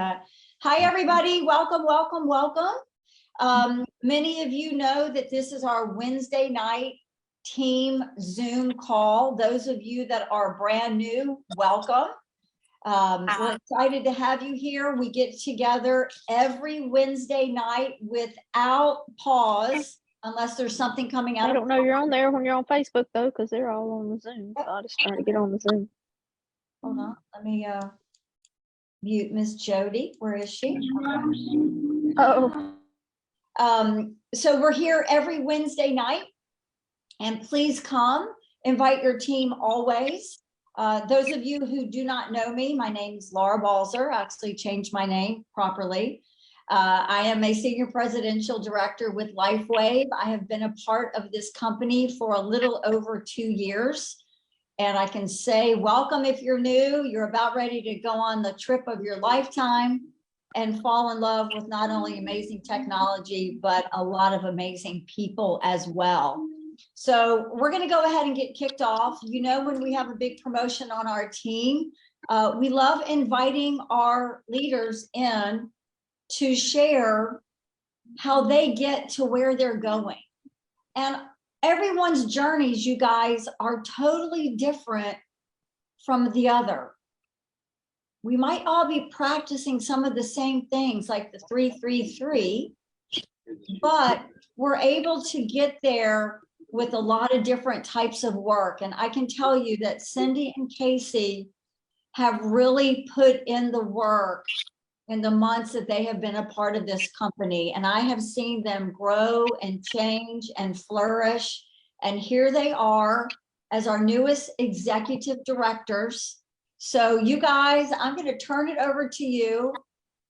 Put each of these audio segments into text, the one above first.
Hi, everybody. Welcome, welcome, welcome. Many of you know that this is our Wednesday night team Zoom call. Those of you that are brand new, welcome. We're excited to have you here. We get together every Wednesday night without pause, unless there's something coming out. I don't know you're on there when you're on Facebook though, because they're all on the Zoom. So I just trying to get on the Zoom. Hold on, let me mute Miss Jody. Where is she? Oh, So we're here every Wednesday night, and please come. Invite your team always. Those of you who do not know me, my name is Laura Balzer. I actually changed my name properly. I am a senior presidential director with LifeWave. I have been a part of this company for a little over 2 years. And I can say, welcome if you're new. You're about ready to go on the trip of your lifetime and fall in love with not only amazing technology, but a lot of amazing people as well. So we're going to go ahead and get kicked off. You know, when we have a big promotion on our team, we love inviting our leaders in to share how they get to where they're going. And everyone's journeys, you guys, are totally different from the other. We might all be practicing some of the same things like the 3-3-3, but we're able to get there with a lot of different types of work. And I can tell you that Cindy and Casey have really put in the work in the months that they have been a part of this company. And I have seen them grow and change and flourish. And here they are as our newest executive directors. So you guys, I'm going to turn it over to you.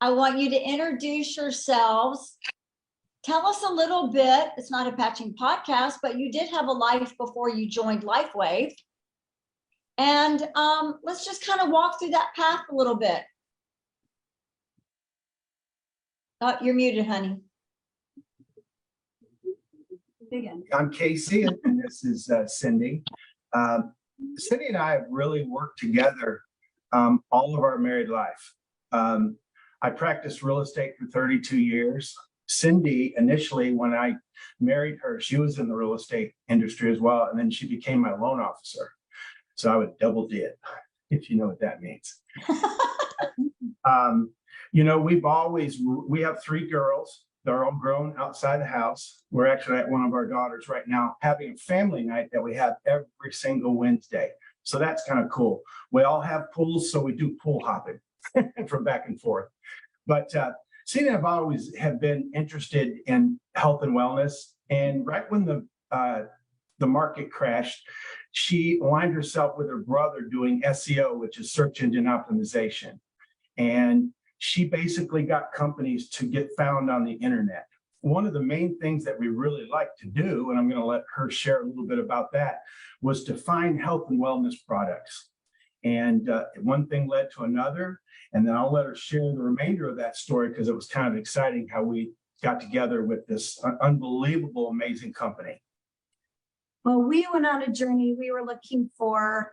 I want you to introduce yourselves. Tell us a little bit. It's not a patching podcast, but you did have a life before you joined LifeWave. And let's just kind of walk through that path a little bit. Oh, you're muted, honey. I'm Casey, and this is Cindy. Cindy and I have really worked together all of our married life. I practiced real estate for 32 years. Cindy, initially, when I married her, she was in the real estate industry as well, and then she became my loan officer. So I would double dip, if you know what that means. You know, we have 3 girls. They're all grown outside the house. We're actually at one of our daughters right now having a family night that we have every single Wednesday. So that's kind of cool. We all have pools, so we do pool hopping from back and forth. But Cindy and I always have been interested in health and wellness. And right when the market crashed, she aligned herself with her brother doing SEO, which is search engine optimization. And she basically got companies to get found on the internet. One of the main things that we really like to do, and I'm going to let her share a little bit about that, was to find health and wellness products. And one thing led to another, and then I'll let her share the remainder of that story because it was kind of exciting how we got together with this unbelievable, amazing company. Well, we went on a journey. We were looking for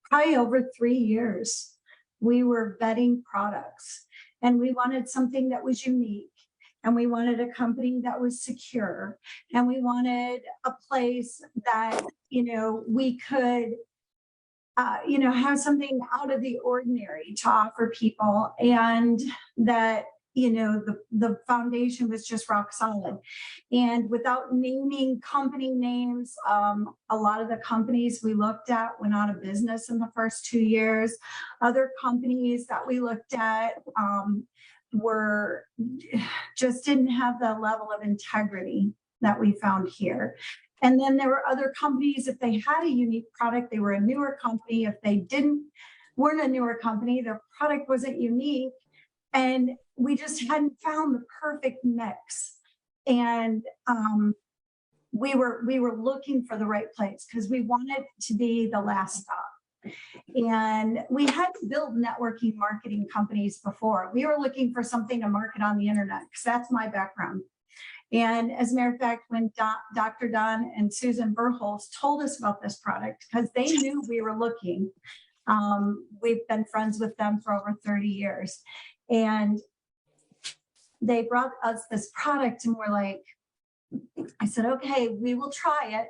probably over 3 years. We were vetting products, and we wanted something that was unique, and we wanted a company that was secure, and we wanted a place that, you know, we could, you know, have something out of the ordinary to offer people, and that, you know, the foundation was just rock solid. And without naming company names, a lot of the companies we looked at went out of business in the first 2 years. Other companies that we looked at just didn't have the level of integrity that we found here. And then there were other companies, if they had a unique product, they were a newer company. If they weren't a newer company, their product wasn't unique. And we just hadn't found the perfect mix. And we were looking for the right place because we wanted to be the last stop. And we had built networking marketing companies before. We were looking for something to market on the internet because that's my background. And as a matter of fact, when Dr. Don and Susan Berholz told us about this product, because they knew we were looking, we've been friends with them for over 30 years. And they brought us this product and we're like, I said, okay, we will try it.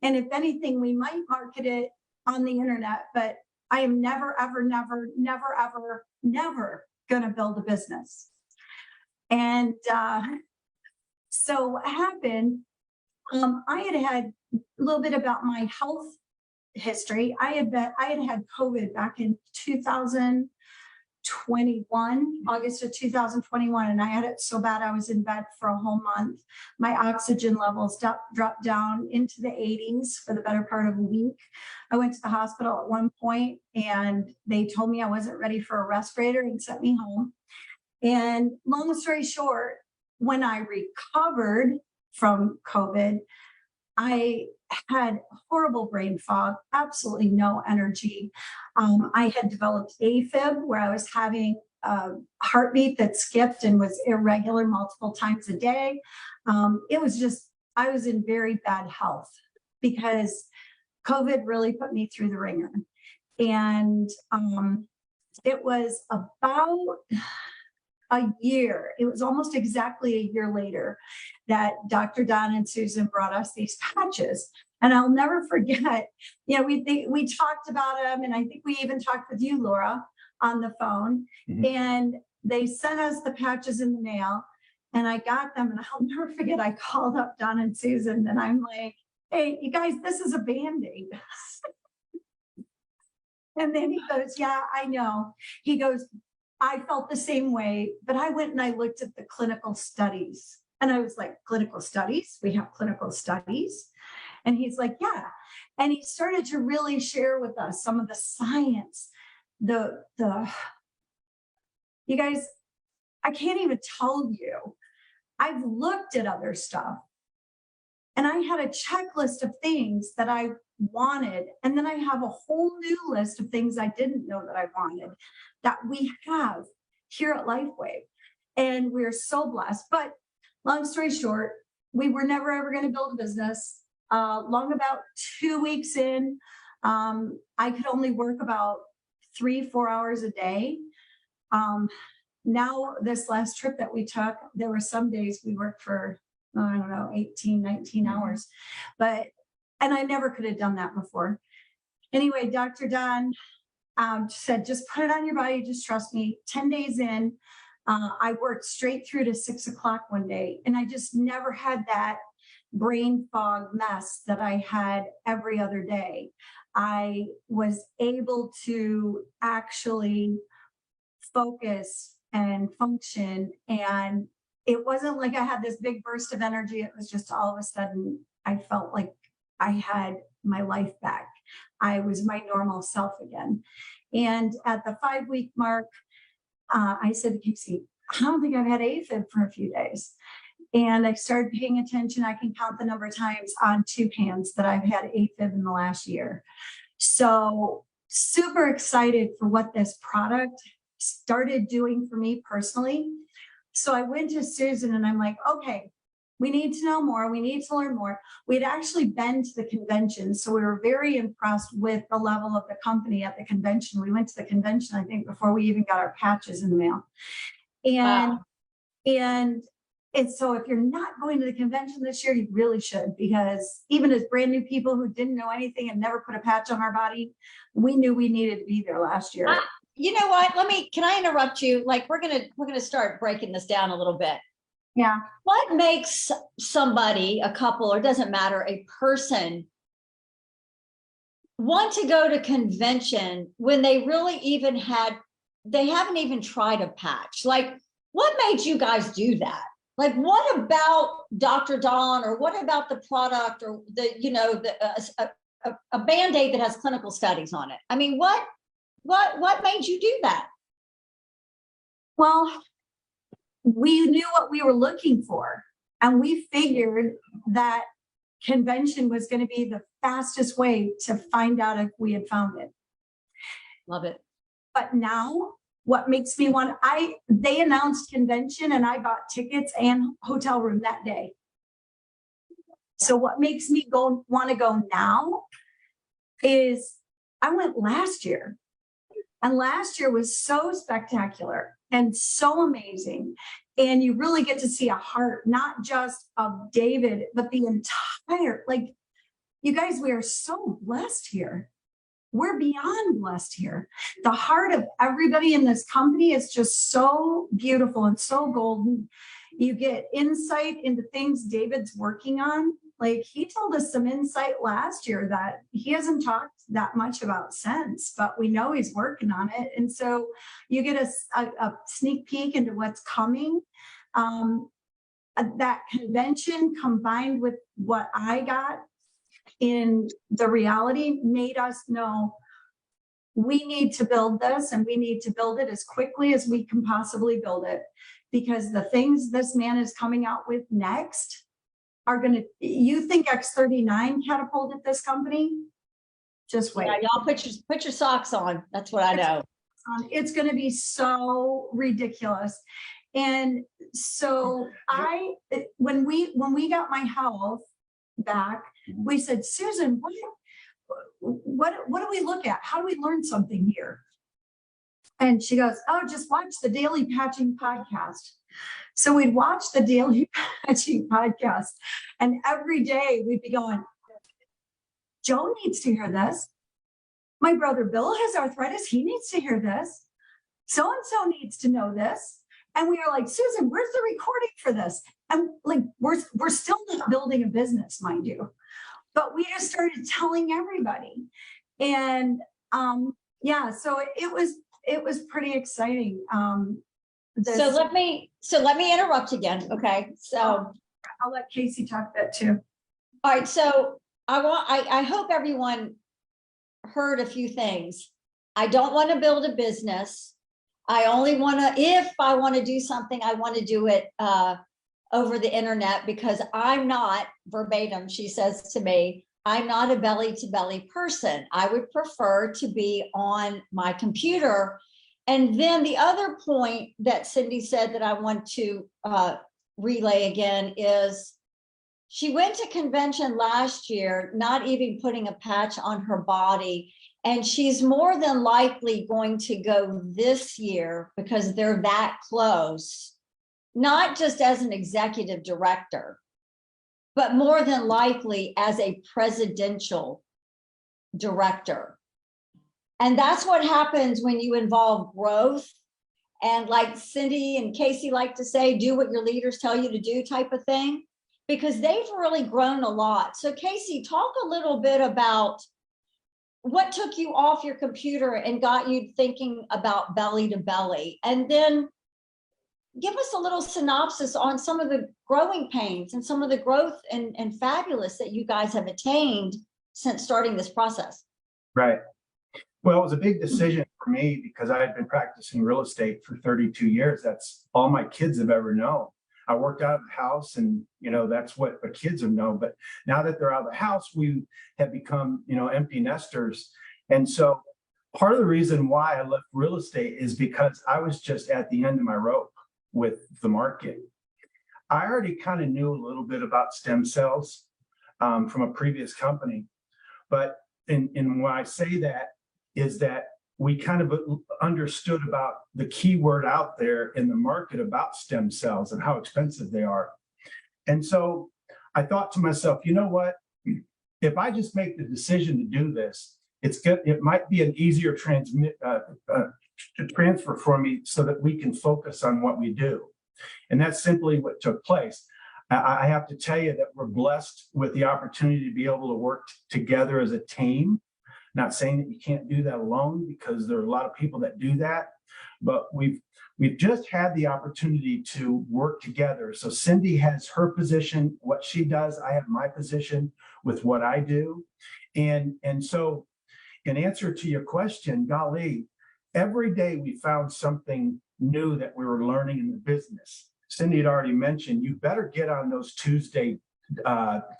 And if anything, we might market it on the internet, but I am never, ever, never, never, ever, never gonna build a business. And so what happened, I had a little bit about my health history. I had had COVID back in 2021, August of 2021, and I had it so bad I was in bed for a whole month. My oxygen levels dropped down into the 80s for the better part of a week. I went to the hospital at one point and they told me I wasn't ready for a respirator and sent me home. And long story short, when I recovered from COVID, I had horrible brain fog, absolutely no energy. I had developed AFib, where I was having a heartbeat that skipped and was irregular multiple times a day. It was just, I was in very bad health because COVID really put me through the ringer. And it was about a year, it was almost exactly a year later that Dr. Don and Susan brought us these patches. And I'll never forget, you know, we talked about them, and I think we even talked with you, Laura, on the phone. Mm-hmm. And they sent us the patches in the mail, and I got them, and I'll never forget, I called up Don and Susan, and I'm like, hey, you guys, this is a Band-Aid. And then he goes, yeah, I know. He goes, I felt the same way, but I went and I looked at the clinical studies, and I was like, clinical studies? We have clinical studies? And he's like, yeah. And he started to really share with us some of the science, you guys, I can't even tell you. I've looked at other stuff, and I had a checklist of things that I wanted. And then I have a whole new list of things I didn't know that I wanted that we have here at LifeWave. And we're so blessed. But long story short, we were never ever going to build a business. About 2 weeks in, I could only work about 3-4 hours a day. Now, this last trip that we took, there were some days we worked for, I don't know, 18, 19 hours. And I never could have done that before. Anyway, Dr. Don said, just put it on your body, just trust me. 10 days in, I worked straight through to 6 o'clock one day, and I just never had that brain fog mess that I had every other day. I was able to actually focus and function, and it wasn't like I had this big burst of energy. It was just all of a sudden, I felt like I had my life back. I was my normal self again. And at the 5-week mark, I said to Casey, I don't think I've had AFib for a few days. And I started paying attention. I can count the number of times on 2 hands that I've had AFib in the last year. So super excited for what this product started doing for me personally. So I went to Susan and I'm like, okay, we need to know more. We need to learn more. We'd actually been to the convention, so we were very impressed with the level of the company at the convention. We went to the convention, I think, before we even got our patches in the mail. And, wow. And so if you're not going to the convention this year, you really should, because even as brand new people who didn't know anything and never put a patch on our body, we knew we needed to be there last year. You know what? Can I interrupt you? Like, we're gonna start breaking this down a little bit. Yeah. What makes somebody, a couple, or doesn't matter, a person want to go to convention when they really they haven't even tried a patch? Like, what made you guys do that? Like, what about Dr. Don, or what about the product, or a Band-Aid that has clinical studies on it? I mean, what made you do that? Well, we knew what we were looking for, and we figured that convention was going to be the fastest way to find out if we had found it. Love it. But now, what makes me they announced convention and I bought tickets and hotel room that day. So what makes me want to go now is I went last year, and last year was so spectacular. and so amazing. And you really get to see a heart, not just of David, but the entire, like, you guys, we are so blessed here. We're beyond blessed here. The heart of everybody in this company is just so beautiful and so golden. You get insight into things David's working on. Like, he told us some insight last year that he hasn't talked that much about since, but we know he's working on it. And so you get a sneak peek into what's coming. That convention combined with what I got in the reality made us know we need to build this, and we need to build it as quickly as we can possibly build it, because the things this man is coming out with next are going to, you think X39 catapulted this company? Just wait. Yeah, y'all put your socks on. That's what I know. It's going to be so ridiculous. And so when we got my health back, we said, Susan, what do we look at? How do we learn something here? And she goes, oh, just watch the Daily Patching podcast. So we'd watch the Daily Patching podcast, and every day we'd be going, Joe needs to hear this. My brother Bill has arthritis. He needs to hear this. So-and-so needs to know this. And we are like, Susan, where's the recording for this? And like, we're still not building a business, mind you, but we just started telling everybody. And yeah, so it was pretty exciting. So let me interrupt again. Okay. So I'll let Casey talk that too. all right. So I hope everyone heard a few things. I don't want to build a business. I only want to, if I want to do something, I want to do it over the internet, because I'm not, verbatim, she says to me, I'm not a belly to belly person. I would prefer to be on my computer. And then the other point that Cindy said that I want to relay again is she went to convention last year, not even putting a patch on her body. And she's more than likely going to go this year because they're that close, not just as an executive director, but more than likely as a presidential director. And that's what happens when you involve growth. And like Cindy and Casey like to say, do what your leaders tell you to do type of thing, because they've really grown a lot. So Casey, talk a little bit about what took you off your computer and got you thinking about belly to belly, and then give us a little synopsis on some of the growing pains and some of the growth and fabulous that you guys have attained since starting this process. Right. Well, it was a big decision for me because I had been practicing real estate for 32 years. That's all my kids have ever known. I worked out of the house, and, you know, that's what the kids have known. But now that they're out of the house, we have become, you know, empty nesters. And so part of the reason why I left real estate is because I was just at the end of my rope with the market. I already kind of knew a little bit about stem cells from a previous company. But and when I say that is that we kind of understood about the keyword out there in the market about stem cells and how expensive they are. And so I thought to myself, you know what, if I just make the decision to do this, it might be an easier transfer for me so that we can focus on what we do. And that's simply what took place. I have to tell you that we're blessed with the opportunity to be able to work together as a team. Not saying that you can't do that alone, because there are a lot of people that do that, but we've just had the opportunity to work together. So Cindy has her position, what she does. I have my position with what I do. And so in answer to your question, golly, every day we found something new that we were learning in the business. Cindy had already mentioned, you better get on those Tuesday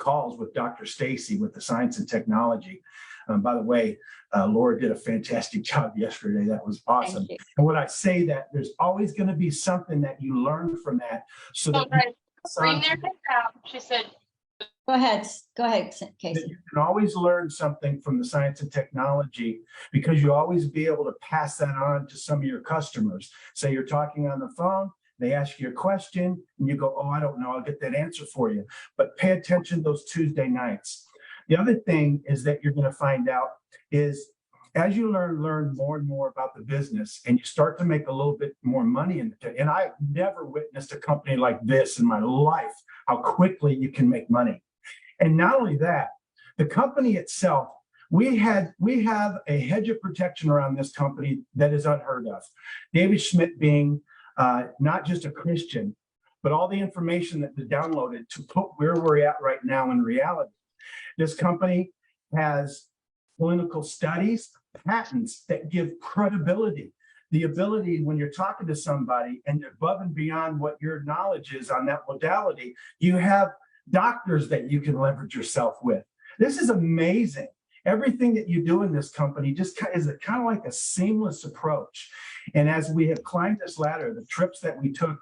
calls with Dr. Stacy with the science and technology. By the way, Laura did a fantastic job yesterday. That was awesome. And when I say that, there's always going to be something that you learn from that. So that bring their kids out. She said, Go ahead, that Casey. you can always learn something from the science and technology because you always be able to pass that on to some of your customers. Say you're talking on the phone, they ask you a question and you go, oh, I don't know, I'll get that answer for you. But pay attention those Tuesday nights. The other thing is that you're going to find out is as you learn more and more about the business and you start to make a little bit more money in it. And I've never witnessed a company like this in my life, how quickly you can make money. And not only that, the company itself, we have a hedge of protection around this company that is unheard of. David Schmidt being not just a Christian, but all the information that they downloaded to put where we're at right now in reality. This company has clinical studies, patents that give credibility, the ability when you're talking to somebody and above and beyond what your knowledge is on that modality, you have doctors that you can leverage yourself with. This is amazing. Everything that you do in this company just is kind of like a seamless approach. And as we have climbed this ladder, the trips that we took,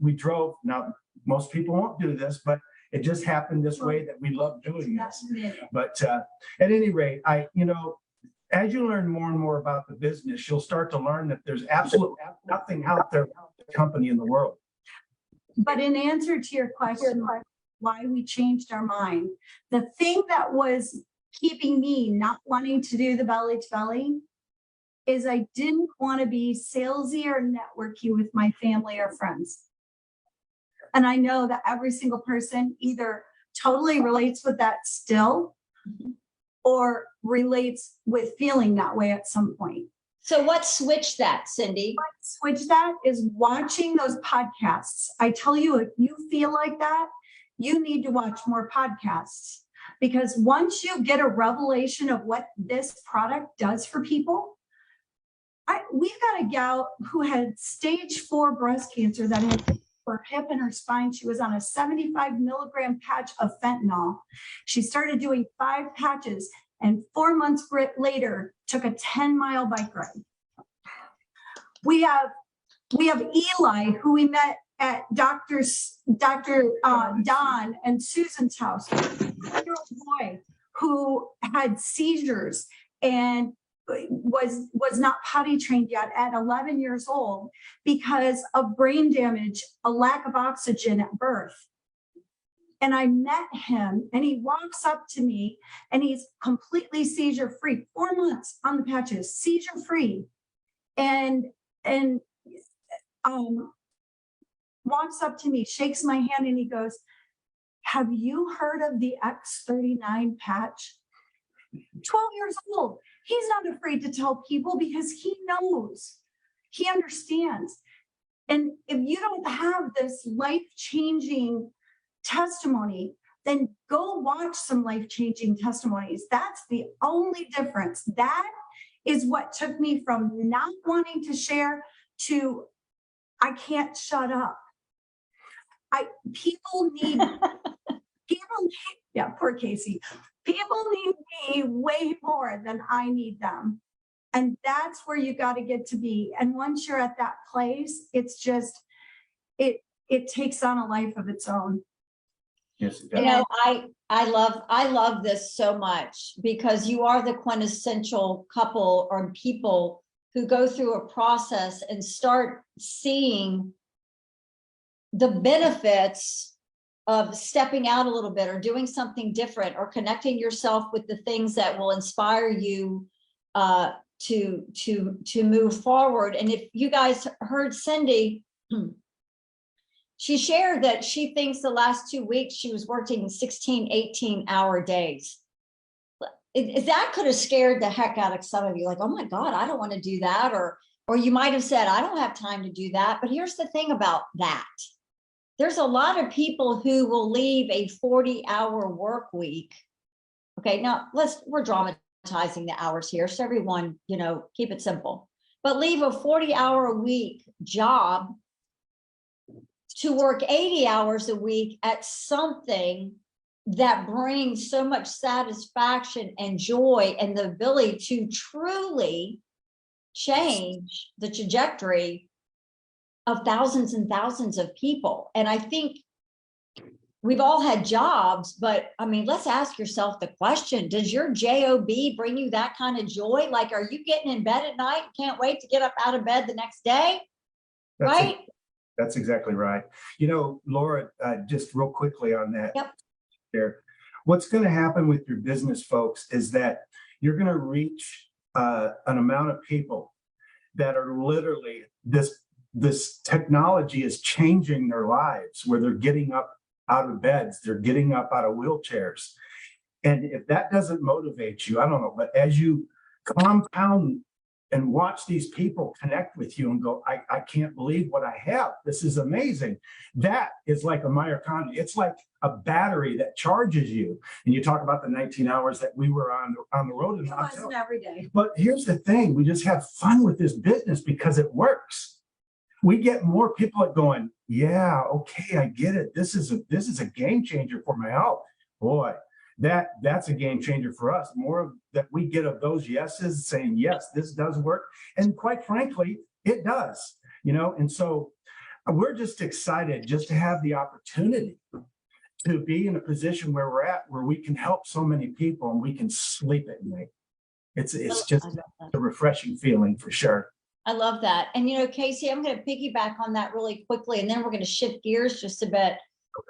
we drove. Now, most people won't do this, but it just happened this way that we love doing this. But at any rate, as you learn more and more about the business, you'll start to learn that there's absolutely nothing out there company in the world. But in answer to your question, why we changed our mind, the thing that was keeping me not wanting to do the belly to belly is I didn't want to be salesy or networky with my family or friends. And I know that every single person either totally relates with that still or relates with feeling that way at some point. So what switched that, Cindy? What switched that is watching those podcasts. I tell you, if you feel like that, you need to watch more podcasts, because once you get a revelation of what this product does for people, we've got a gal who had stage 4 breast cancer that had her hip and her spine. She was on a 75 milligram patch of fentanyl. She started doing 5 patches and 4 months later took a 10-mile bike ride. We have Eli, who we met at Dr. Don and Susan's house, a 4-year-old boy who had seizures and was not potty trained yet at 11 years old because of brain damage, a lack of oxygen at birth. And I met him and he walks up to me and he's completely seizure free, 4 months on the patches, seizure free. And walks up to me, shakes my hand, and he goes, have you heard of the X39 patch? 12 years old. He's not afraid to tell people because he knows, he understands. And if you don't have this life-changing testimony, then go watch some life-changing testimonies. That's the only difference. That is what took me from not wanting to to I can't shut up. Yeah, poor Casey. People need me way more than I need them. And that's where you got to get to be. And once you're at that place, it's just, it takes on a life of its own. Yes, it You does. know, I love this so much because you are the quintessential couple or people who go through a process and start seeing the benefits of stepping out a little bit or doing something different or connecting yourself with the things that will inspire you to move forward. And if you guys heard Cindy, she shared that she thinks the last 2 weeks she was working 16, 18-hour days. That could have scared the heck out of some of you, like, oh my God, I don't want to do that. Or you might have said, I don't have time to do that. But here's the thing about that. There's a lot of people who will leave a 40-hour work week. Okay, now we're dramatizing the hours here. So everyone, keep it simple. But leave a 40-hour a week job to work 80 hours a week at something that brings so much satisfaction and joy and the ability to truly change the trajectory of thousands and thousands of people. And I think we've all had jobs, but I mean, let's ask yourself the question, does your job bring you that kind of joy? Like, are you getting in bed at night, can't wait to get up out of bed the next day? That's Right? That's exactly right. You know, Laura, just real quickly on that. Yep. There, what's going to happen with your business folks is that you're going to reach an amount of people that are literally this technology is changing their lives, where they're getting up out of beds, they're getting up out of wheelchairs. And if that doesn't motivate you, I don't know, but as you compound and watch these people connect with you and go, I can't believe what I have. This is amazing. That is like a myocardium. It's like a battery that charges you. And you talk about the 19 hours that we were on the road. It wasn't every day. But here's the thing, we just have fun with this business because it works. We get more people that going, yeah, okay, I get it. This is a game changer for my health. Boy, that's a game changer for us. More that we get of those yeses saying, yes, this does work. And quite frankly, it does, you know, and so we're just excited just to have the opportunity to be in a position where we're at, where we can help so many people and we can sleep at night. It's just a refreshing feeling for sure. I love that. And you know, Casey, I'm going to piggyback on that really quickly, and then we're going to shift gears just a bit.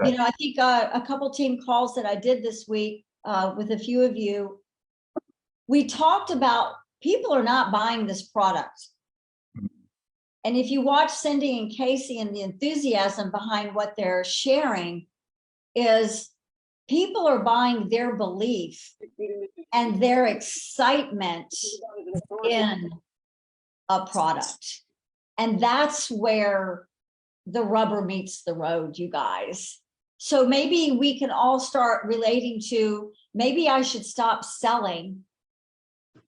Okay. You know, I think a couple team calls that I did this week with a few of you, we talked about people are not buying this product. And if you watch Cindy and Casey and the enthusiasm behind what they're sharing is people are buying their belief and their excitement in a product. And that's where the rubber meets the road, you guys. So maybe we can all start relating to, maybe I should stop selling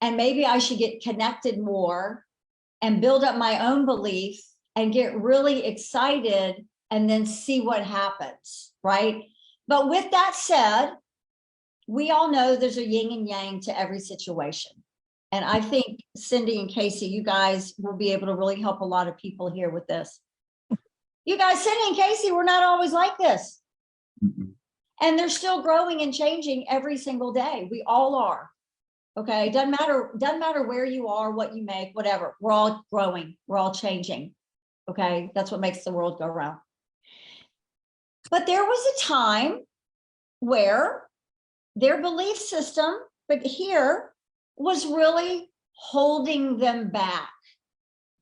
and maybe I should get connected more and build up my own belief and get really excited and then see what happens, right? But with that said, we all know there's a yin and yang to every situation. And I think Cindy and Casey, you guys will be able to really help a lot of people here with this. You guys, Cindy and Casey, we're not always like this. And they're still growing and changing every single day. We all are. Okay, doesn't matter where you are, what you make, whatever. We're all growing, we're all changing. Okay, that's what makes the world go round. But there was a time where their belief system, but here, was really holding them back.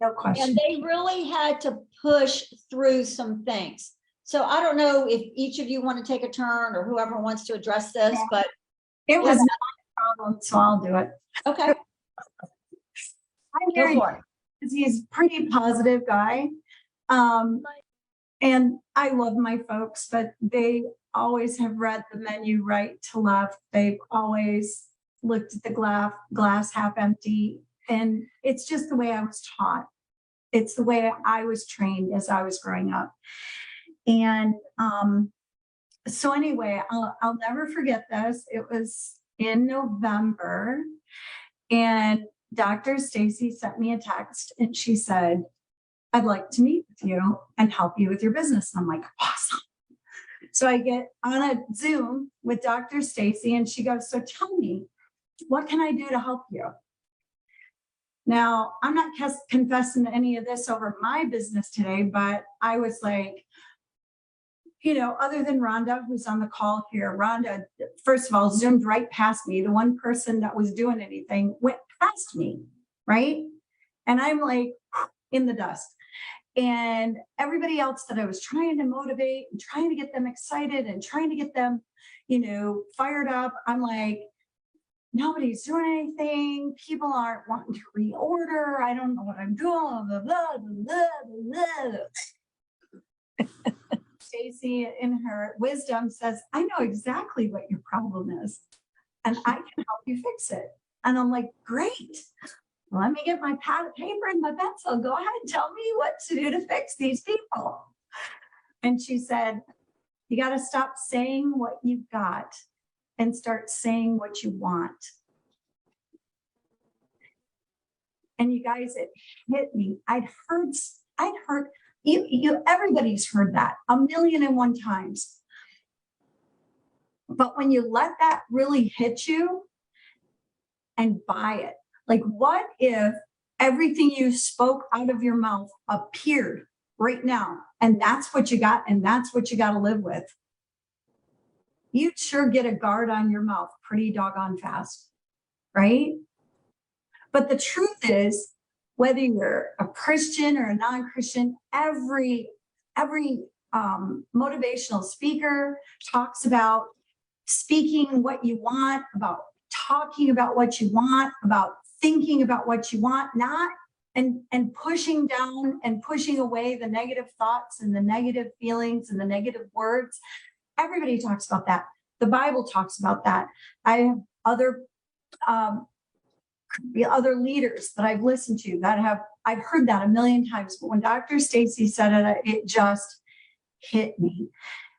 No question. And they really had to push through some things. So I don't know if each of you want to take a turn or whoever wants to address this, but It was not a problem, so I'll do it. okay, I'm go very, for it. because he's a pretty positive guy. And I love my folks, but they always have read the menu right to left. They've always looked at the glass half empty. And it's just the way I was taught. It's the way I was trained as I was growing up. And so anyway, I'll never forget this. It was in November, and Dr. Stacy sent me a text and she said, I'd like to meet with you and help you with your business. And I'm like, awesome. So I get on a Zoom with Dr. Stacy and she goes, so tell me, what can I do to help you? Now, I'm not confessing any of this over my business today, but I was like, you know, other than Rhonda, who's on the call here, Rhonda, first of all, zoomed right past me. The one person that was doing anything went past me, right? And I'm like in the dust. And everybody else that I was trying to motivate and trying to get them excited and trying to get them, you know, fired up, I'm like, nobody's doing anything. People aren't wanting to reorder. I don't know what I'm doing. Blah, blah, blah, blah, blah. Stacy, in her wisdom, says, I know exactly what your problem is, and I can help you fix it. And I'm like, great. Let me get my pad of paper and my pencil. Go ahead and tell me what to do to fix these people. And she said, you got to stop saying what you've got and start saying what you want. And you guys, it hit me. I'd heard you everybody's heard that 1,000,001 times. But when you let that really hit you and buy it, like what if everything you spoke out of your mouth appeared right now, and that's what you got, and that's what you got to live with? You'd sure get a guard on your mouth pretty doggone fast, right? But the truth is, whether you're a Christian or a non-Christian, every motivational speaker talks about speaking what you want, about talking about what you want, about thinking about what you want, not and pushing down and pushing away the negative thoughts and the negative feelings and the negative words. Everybody talks about that. The Bible talks about that. I have other leaders that I've listened to that I've heard that a million times, but when Dr. Stacy said it, it just hit me.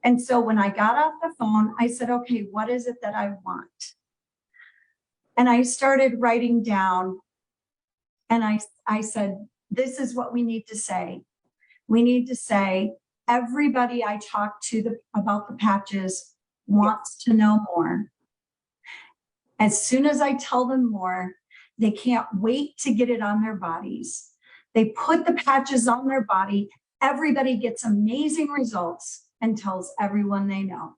And so when I got off the phone, I said, okay, what is it that I want? And I started writing down, and I said, this is what we need to say. We need to say, everybody I talk to about the patches wants to know more. As soon as I tell them more, they can't wait to get it on their bodies. They put the patches on their body. Everybody gets amazing results and tells everyone they know.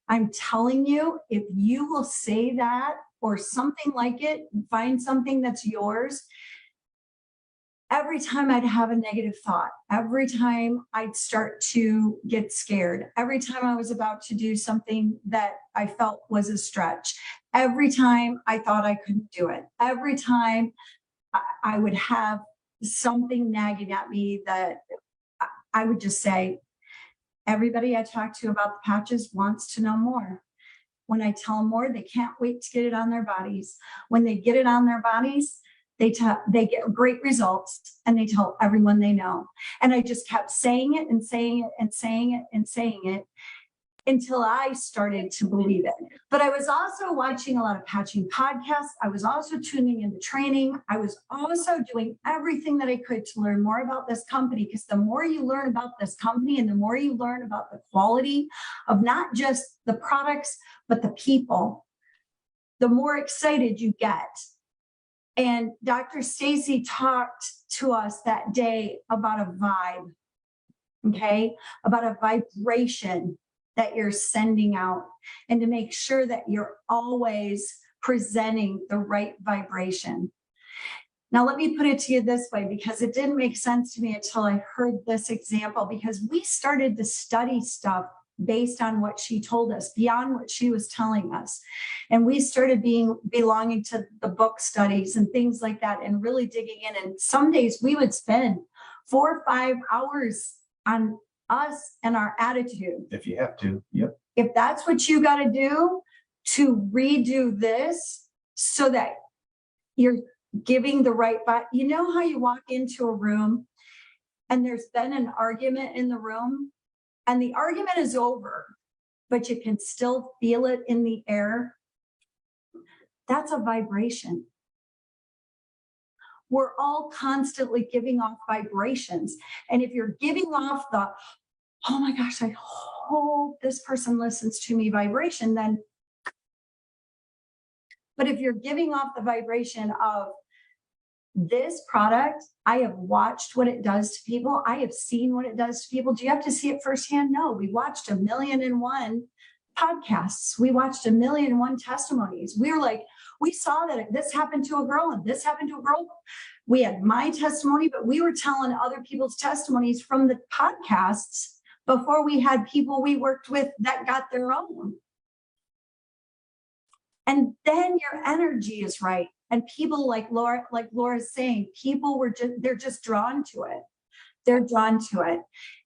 I'm telling you, if you will say that or something like it, find something that's yours. Every time I'd have a negative thought, every time I'd start to get scared, every time I was about to do something that I felt was a stretch, every time I thought I couldn't do it, every time I would have something nagging at me, that I would just say, everybody I talk to about the patches wants to know more. When I tell them more, they can't wait to get it on their bodies. When they get it on their bodies, they get great results, and they tell everyone they know. And I just kept saying it and saying it and saying it and saying it until I started to believe it. But I was also watching a lot of patching podcasts. I was also tuning into training. I was also doing everything that I could to learn more about this company, because the more you learn about this company and the more you learn about the quality of not just the products, but the people, the more excited you get. And Dr. Stacy talked to us that day about a vibe, okay? About a vibration that you're sending out, and to make sure that you're always presenting the right vibration. Now, let me put it to you this way, because it didn't make sense to me until I heard this example, because we started to study stuff based on what she told us, beyond what she was telling us. And we started belonging to the book studies and things like that, and really digging in. And some days we would spend 4 or 5 hours on us and our attitude. If you have to, yep. If that's what you got to do to redo this so that you're giving the right, you know how you walk into a room and there's been an argument in the room and the argument is over, but you can still feel it in the air? That's a vibration. We're all constantly giving off vibrations. And if you're giving off the, oh my gosh, I hope this person listens to me vibration, then, but if you're giving off the vibration of this product, I have watched what it does to people. I have seen what it does to people. Do you have to see it firsthand? No, we watched 1,000,001 podcasts. We watched 1,000,001 testimonies. We were like, we saw that this happened to a girl and this happened to a girl. We had my testimony, but we were telling other people's testimonies from the podcasts before we had people we worked with that got their own. And then your energy is right. And people like Laura's saying, people they're just drawn to it. They're drawn to it.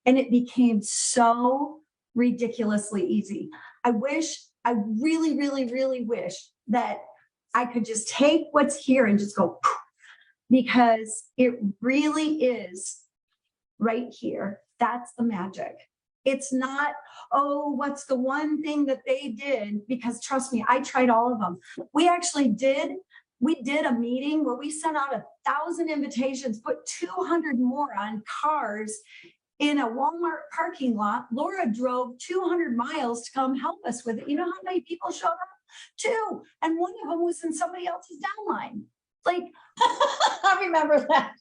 And it became so ridiculously easy. I really, really, really wish that I could just take what's here and just go, poof, because it really is right here. That's the magic. It's not, oh, what's the one thing that they did? Because trust me, I tried all of them. We did a meeting where we sent out 1,000 invitations, put 200 more on cars in a Walmart parking lot. Laura drove 200 miles to come help us with it. You know how many people showed up? 2. And one of them was in somebody else's downline. Like, I remember that.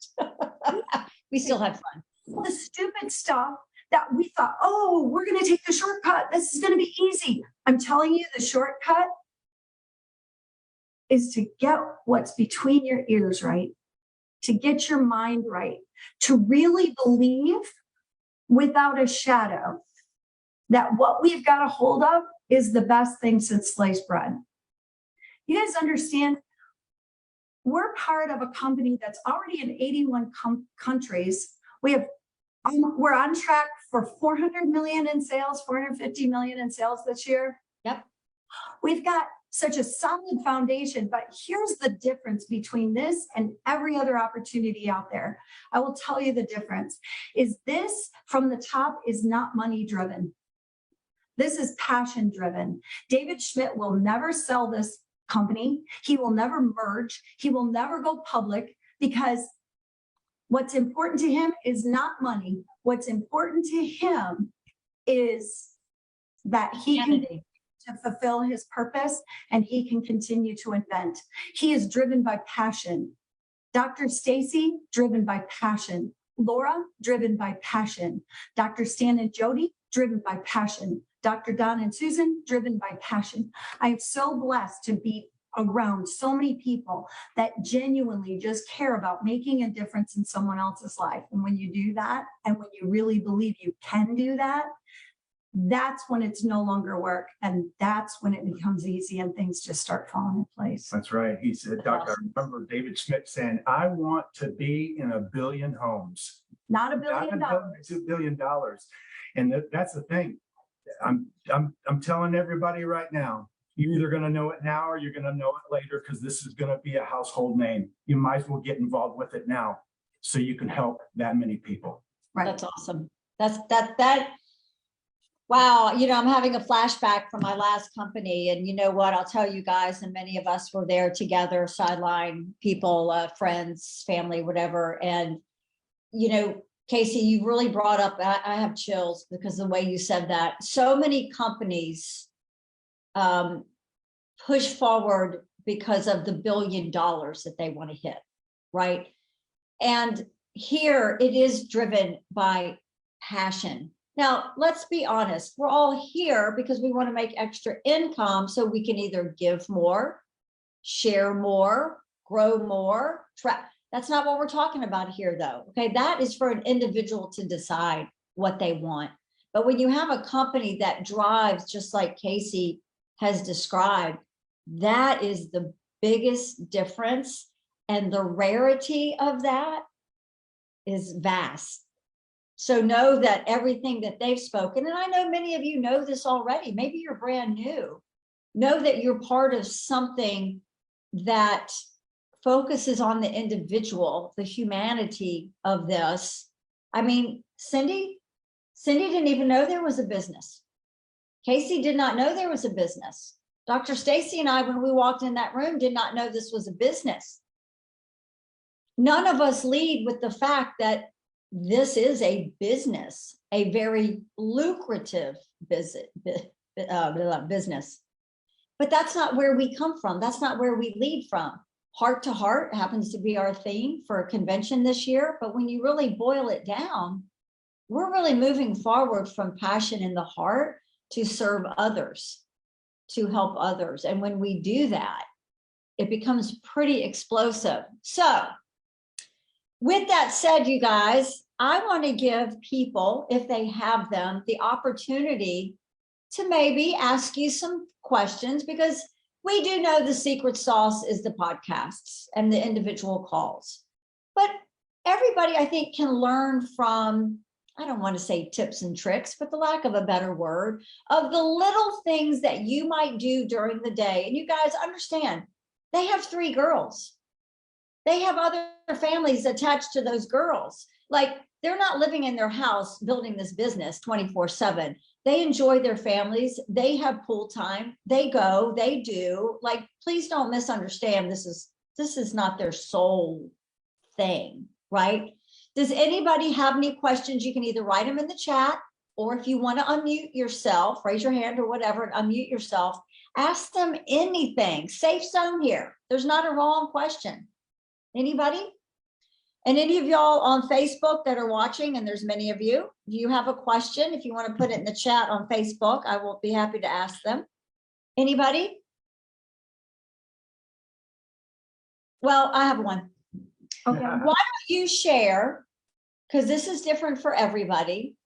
We still had fun. the stupid stuff that we thought, oh, we're going to take the shortcut. This is going to be easy. I'm telling you, the shortcut is to get what's between your ears right, to get your mind right, to really believe without a shadow that what we've got a hold of is the best thing since sliced bread. You guys understand? We're part of a company that's already in 81 countries. We're on track for 400 million in sales, 450 million in sales this year. Yep. We've got such a solid foundation, but here's the difference between this and every other opportunity out there. I will tell you the difference is this from the top is not money driven. This is passion driven. David Schmidt will never sell this company. He will never merge. He will never go public because what's important to him is not money. What's important to him is that he can Humanity. to fulfill his purpose and he can continue to invent. He is driven by passion. Dr. Stacy, driven by passion. Laura, driven by passion. Dr. Stan and Jody, driven by passion. Dr. Don and Susan, driven by passion. I am so blessed to be around so many people that genuinely just care about making a difference in someone else's life. And when you do that, and when you really believe you can do that, that's when it's no longer work. And that's when it becomes easy and things just start falling in place. That's right. He said, Doctor, I remember David Schmidt saying, I want to be in 1 billion homes. Not $1 Not billion. $2 billion. And that's the thing. I'm telling everybody right now, you're either going to know it now or you're going to know it later because this is going to be a household name. You might as well get involved with it now so you can help that many people. Right. That's awesome. That. Wow. You know, I'm having a flashback from my last company, and you know what, I'll tell you guys, and many of us were there together, sideline people, friends, family, whatever. And, you know, Casey, you really brought up, I have chills because of the way you said that. So many companies push forward because of the $1 billion that they want to hit, right? And here it is driven by passion. Now, let's be honest, we're all here because we want to make extra income so we can either give more, share more, grow more. That's not what we're talking about here, though. Okay, that is for an individual to decide what they want. But when you have a company that drives, just like Casey has described, that is the biggest difference. And the rarity of that is vast. So know that everything that they've spoken, and I know many of you know this already, maybe you're brand new, know that you're part of something that focuses on the individual, the humanity of this. I mean, Cindy didn't even know there was a business. Casey did not know there was a business. Dr. Stacy and I, when we walked in that room, did not know this was a business. None of us lead with the fact that this is a business, a very lucrative business. But that's not where we come from. That's not where we lead from. Heart to Heart happens to be our theme for a convention this year. But when you really boil it down, we're really moving forward from passion in the heart to serve others, to help others. And when we do that, it becomes pretty explosive. So with that said, you guys, I want to give people, if they have them, the opportunity to maybe ask you some questions, because we do know the secret sauce is the podcasts and the individual calls. But everybody, I think, can learn from, I don't want to say tips and tricks, but the lack of a better word, of the little things that you might do during the day. And you guys understand, they have 3 girls. They have other families attached to those girls. Like, they're not living in their house building this business 24/7. They enjoy their families. They have pool time. They go, they do. Like, please don't misunderstand. This is not their sole thing, right? Does anybody have any questions? You can either write them in the chat, or if you want to unmute yourself, raise your hand or whatever, and unmute yourself. Ask them anything. Safe zone here. There's not a wrong question. Anybody? And any of y'all on Facebook that are watching, and there's many of you, do you have a question? If you want to put it in the chat on Facebook, I will be happy to ask them. Anybody? Well, I have one. Okay. Why don't you share, because this is different for everybody,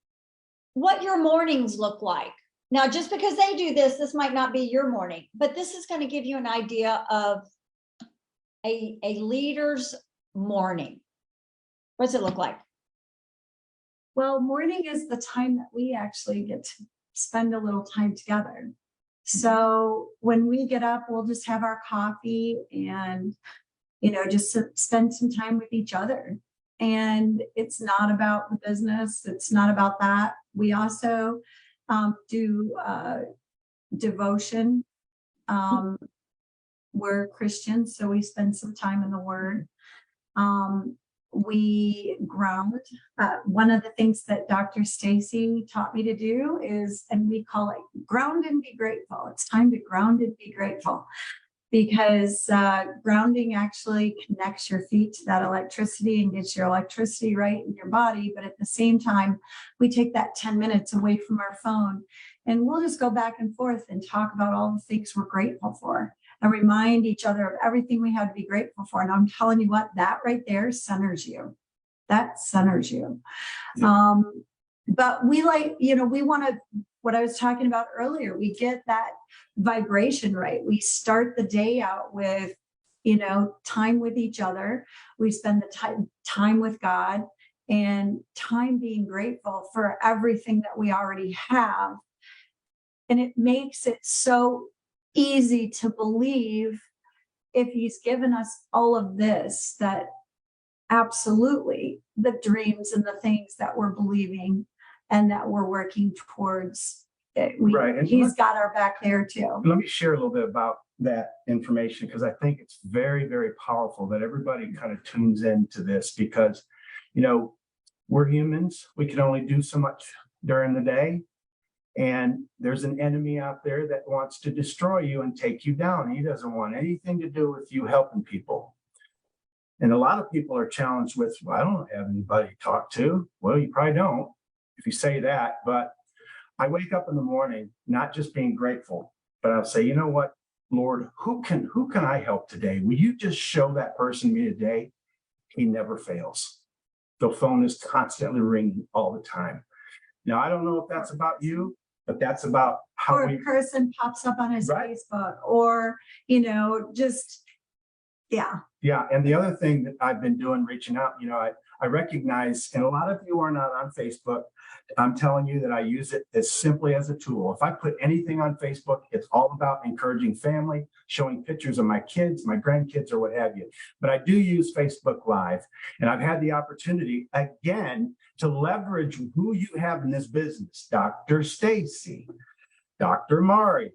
what your mornings look like? Now, just because they do this, this might not be your morning, but this is going to give you an idea of a leader's morning. What's it look like? Well, morning is the time that we actually get to spend a little time together. So when we get up, we'll just have our coffee and, just spend some time with each other. And it's not about the business. It's not about that. We also do devotion. We're Christians, so we spend some time in the Word. We ground. One of the things that Dr. Stacy taught me to do is, and we call it ground and be grateful. It's time to ground and be grateful, because grounding actually connects your feet to that electricity and gets your electricity right in your body. But at the same time, we take that 10 minutes away from our phone and we'll just go back and forth and talk about all the things we're grateful for and remind each other of everything we have to be grateful for. And I'm telling you what, that right there centers you. That centers you. Yeah. But we we want to, what I was talking about earlier, we get that vibration right. We start the day out with, time with each other. We spend the time with God and time being grateful for everything that we already have. And it makes it so easy to believe, if he's given us all of this, that absolutely the dreams and the things that we're believing and that we're working towards, Right. And he's got our back there too. let me share a little bit about that information, because I think it's very, very powerful that everybody kind of tunes into this, because, we're humans. We can only do so much during the day. And there's an enemy out there that wants to destroy you and take you down. He doesn't want anything to do with you helping people. And a lot of people are challenged with, well, I don't have anybody to talk to. Well, you probably don't if you say that. But I wake up in the morning, not just being grateful, but I'll say, you know what, Lord, who can I help today? Will you just show that person me today? He never fails. The phone is constantly ringing all the time. Now, I don't know if that's about you, but that's about how Or a person pops up on his Facebook, or, just, yeah. Yeah. And the other thing that I've been doing, reaching out, I recognize, and a lot of you are not on Facebook. I'm telling you that I use it as simply as a tool. If I put anything on Facebook, it's all about encouraging family, showing pictures of my kids, my grandkids, or what have you. But I do use Facebook Live, and I've had the opportunity again to leverage who you have in this business. Dr. Stacy, Dr. Mari,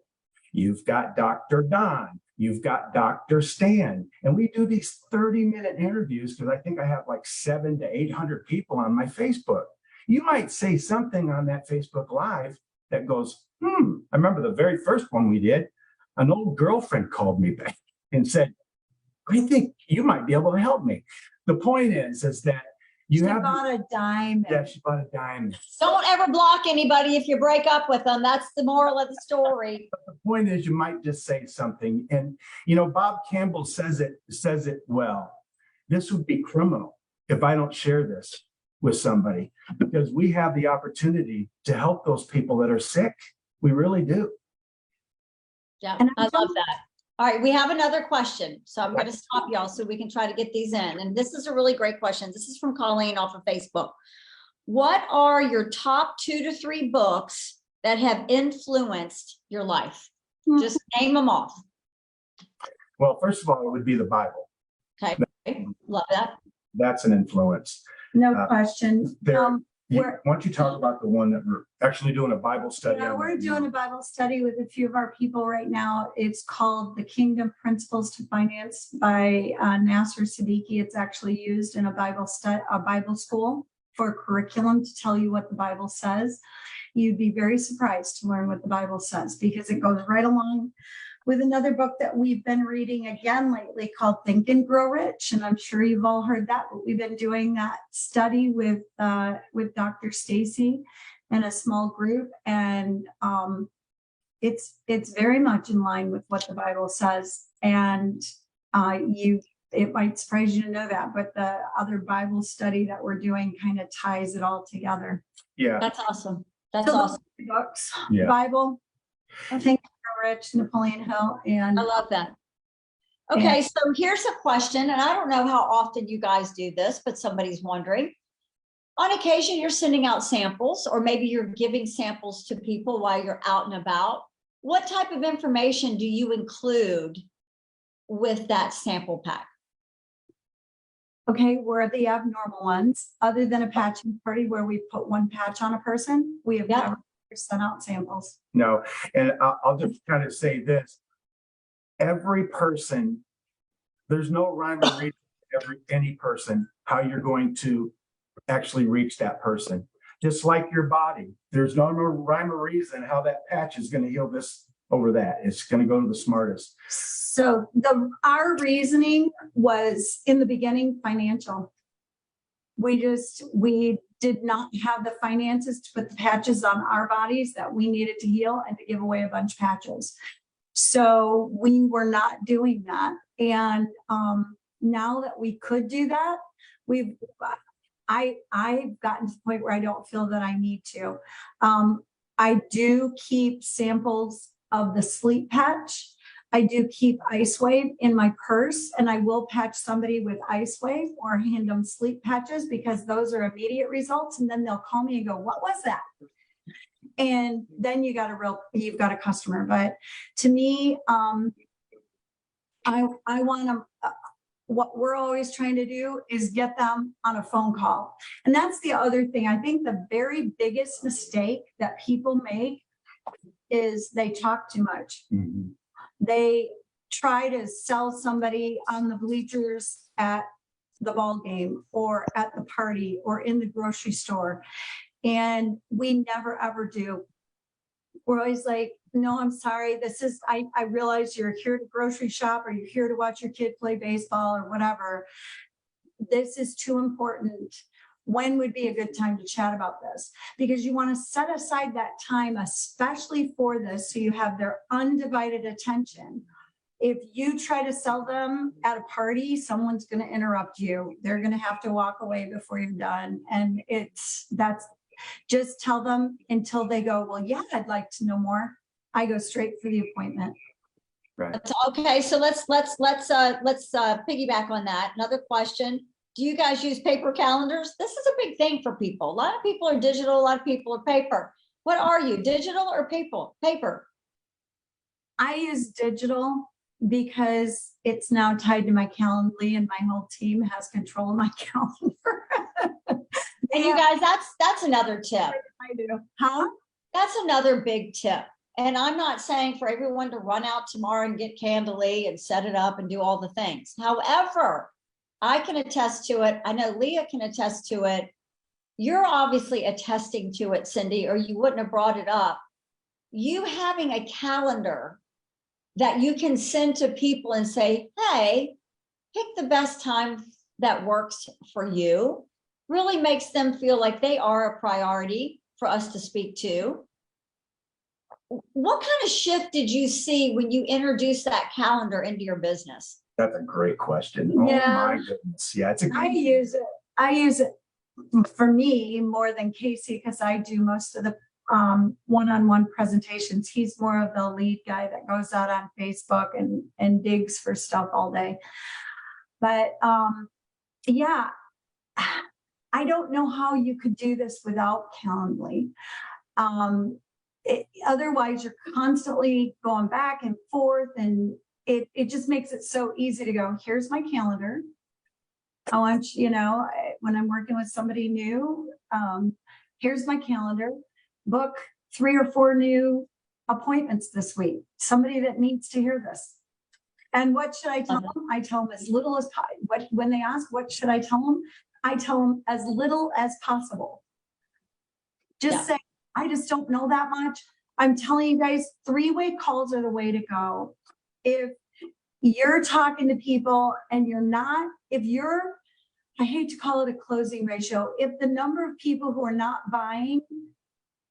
you've got Dr. Don, you've got Dr. Stan, and we do these 30-minute interviews because I think I have like 700 to 800 people on my Facebook. You might say something on that Facebook Live that goes, I remember the very first one we did, an old girlfriend called me back and said, I think you might be able to help me. The point is that you She have bought a diamond. Yeah, she bought a diamond. Don't ever block anybody if you break up with them. That's the moral of the story. The point is, you might just say something. And, Bob Campbell says it well. This would be criminal if I don't share this with somebody, because we have the opportunity to help those people that are sick. We really do. Yeah, And I love that. All right, we have another question. So I'm going to stop y'all so we can try to get these in. And this is a really great question. This is from Colleen off of Facebook. What are your top 2 to 3 books that have influenced your life? Just name them off. Well, first of all, it would be the Bible. Okay, love that. That's an influence. No question. there- We're- Why don't you talk about the one that we're actually doing a Bible study? Yeah, on we're right doing now? a Bible study with a few of our people right now. It's called The Kingdom Principles to Finance by Nasser Siddiqui. It's actually used in a Bible school for curriculum to tell you what the Bible says. You'd be very surprised to learn what the Bible says because it goes right along with another book that we've been reading again lately called Think and Grow Rich. And I'm sure you've all heard that, but we've been doing that study with Dr. Stacy in a small group. And it's very much in line with what the Bible says. And it might surprise you to know that, but the other Bible study that we're doing kind of ties it all together. Yeah, That's awesome. That's So those awesome. three books, Yeah. Bible, Think and Grow Rich, Napoleon Hill, and I love that. Okay, so here's a question, and I don't know how often you guys do this, but somebody's wondering. On occasion, you're sending out samples, or maybe you're giving samples to people while you're out and about. What type of information do you include with that sample pack? okay, we're the abnormal ones, other than a patching party where we put one patch on a person, we have Yeah. never sent out samples. no, and I'll just kind of say this. Every person, there's no rhyme or reason to any person, how you're going to actually reach that person. Just like your body, there's no rhyme or reason how that patch is going to heal this over that. It's going to go to the smartest. So our reasoning was in the beginning financial. We did not have the finances to put the patches on our bodies that we needed to heal and to give away a bunch of patches. So we were not doing that. And now that we could do that, I've gotten to the point where I don't feel that I need to. I do keep samples of the sleep patch. I do keep Ice Wave in my purse, and I will patch somebody with Ice Wave or hand them sleep patches because those are immediate results. And then they'll call me and go, "What was that?" And then you've got a customer. But to me, I want to, what we're always trying to do is get them on a phone call. And that's the other thing. I think the very biggest mistake that people make is they talk too much. They try to sell somebody on the bleachers at the ball game or at the party or in the grocery store. And we never ever do. We're always like, "No, I'm sorry. I realize you're here to grocery shop or you're here to watch your kid play baseball or whatever. This is too important. When would be a good time to chat about this?" Because you want to set aside that time, especially for this, so you have their undivided attention. If you try to sell them at a party, someone's going to interrupt you. They're going to have to walk away before you're done. And just tell them until they go, "Well, yeah, I'd like to know more." I go straight for the appointment. Okay, so let's piggyback on that. Another question. Do you guys use paper calendars? This is a big thing for people. A lot of people are digital, a lot of people are paper. What are you, digital or paper? I use digital because it's now tied to my Calendly and my whole team has control of my calendar. And you guys, that's another tip. I do. Huh? That's another big tip. And I'm not saying for everyone to run out tomorrow and get Candly and set it up and do all the things. However, I can attest to it. I know Leah can attest to it. You're obviously attesting to it, Cindy, or you wouldn't have brought it up. You having a calendar that you can send to people and say, "Hey, pick the best time that works for you," really makes them feel like they are a priority for us to speak to. What kind of shift did you see when you introduced that calendar into your business? That's a great question. Oh Yeah. my goodness. Yeah, it's a I great. use it for me more than Casey because I do most of the one-on-one presentations. He's more of the lead guy that goes out on Facebook and digs for stuff all day. But yeah, I don't know how you could do this without Calendly. Otherwise, you're constantly going back and forth, and it just makes it so easy to go, "Here's my calendar. I want when I'm working with somebody new, here's my calendar, book 3 or 4 new appointments this week, somebody that needs to hear this. And what should I tell them? I tell them as little as, when they ask, what should I tell them? I tell them as little as possible. Just say, I just don't know that much. I'm telling you guys, 3-way calls are the way to go. If you're talking to people and you're not, I hate to call it a closing ratio, if the number of people who are not buying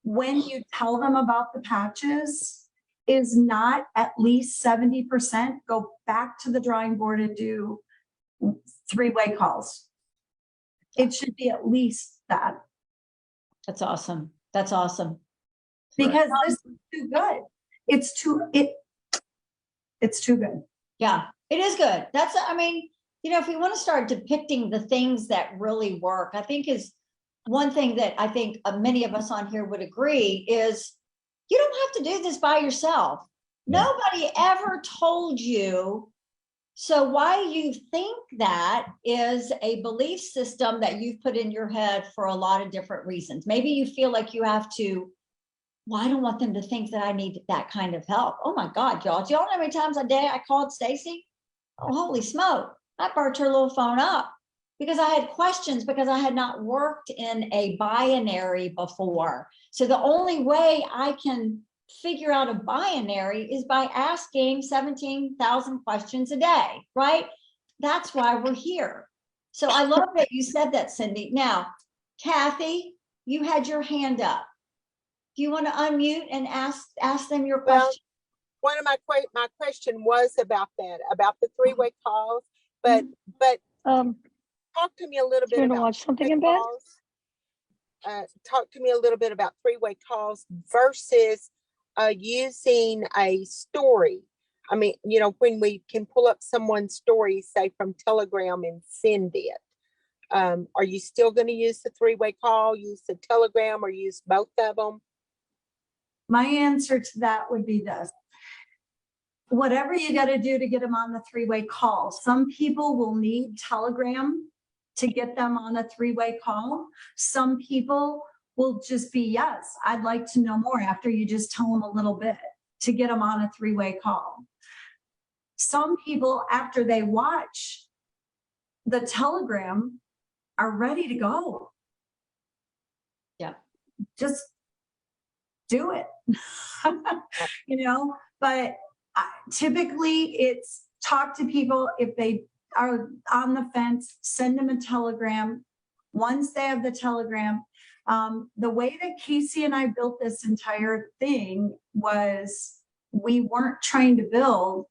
when you tell them about the patches is not at least 70%, go back to the drawing board and do 3-way calls. It should be at least that. That's awesome. That's awesome. Because this is too good. It's too good. Yeah, it is good. I mean, if we want to start depicting the things that really work, I think is one thing that I think many of us on here would agree is you don't have to do this by yourself. Nobody ever told you. So why you think that is a belief system that you've put in your head for a lot of different reasons. Maybe you feel like you have to, well, I don't want them to think that I need that kind of help. Oh my God, y'all. Do y'all know how many times a day I called Stacy? Oh, holy smoke. I burnt her little phone up because I had questions because I had not worked in a binary before. So the only way I can figure out a binary is by asking 17,000 questions a day, right? That's why we're here. So I love that you said that, Cindy. Now, Kathy, you had your hand up. Do you want to unmute and ask them your question? One of my question was about that, about the 3-way calls, but talk to me a little bit you want to about watch something 3-way in bed? calls. Talk to me a little bit about 3-way calls versus using a story. I mean, when we can pull up someone's story, say from Telegram, and send it. Are you still going to use the 3-way call, use the Telegram, or use both of them? My answer to that would be this. Whatever you got to do to get them on the 3-way call. Some people will need Telegram to get them on a 3-way call. Some people will just be, yes, I'd like to know more after you just tell them a little bit to get them on a 3-way call. Some people, after they watch the Telegram, are ready to go. Yeah. Just do it. But typically it's talk to people. If they are on the fence, send them a Telegram. Once they have the Telegram, the way that Casey and I built this entire thing was we weren't trying to build,